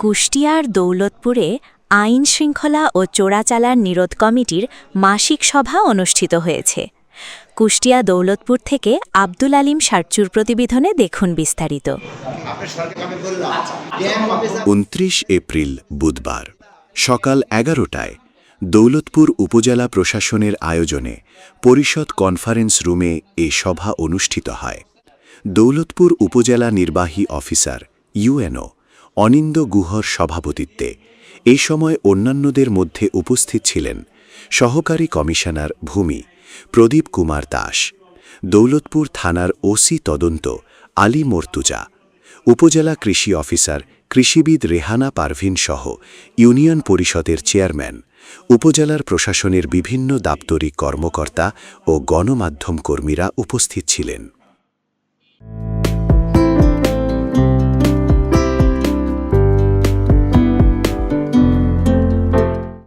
কুষ্টিয়ার দৌলতপুরে আইন শৃঙ্খলা ও চোরাচালান নিরোধ কমিটির মাসিক সভা অনুষ্ঠিত হয়েছে। কুষ্টিয়া দৌলতপুর থেকে আব্দুল আলীম সারচুর প্রতিবেদনে দেখুন বিস্তারিত। ২৯ এপ্রিল বুধবার সকাল ১১টায় দৌলতপুর উপজেলা প্রশাসনের আয়োজনে পরিষদ কনফারেন্স রুমে এ সভা অনুষ্ঠিত হয়। দৌলতপুর উপজেলা নির্বাহী অফিসার ইউএনও অনিন্দ গুহর সভাপতিত্বে এ সময় অন্যান্যদের মধ্যে উপস্থিত ছিলেন সহকারী কমিশনার ভূমি প্রদীপ কুমার দাস, দৌলতপুর থানার ওসি তদন্ত আলী মর্তুজা, উপজেলা কৃষি অফিসার কৃষিবিদ রেহানা পারভিন সহ ইউনিয়ন পরিষদের চেয়ারম্যান, উপজেলার প্রশাসনের বিভিন্ন দাপ্তরিক কর্মকর্তা ও গণমাধ্যম কর্মীরা উপস্থিত ছিলেন।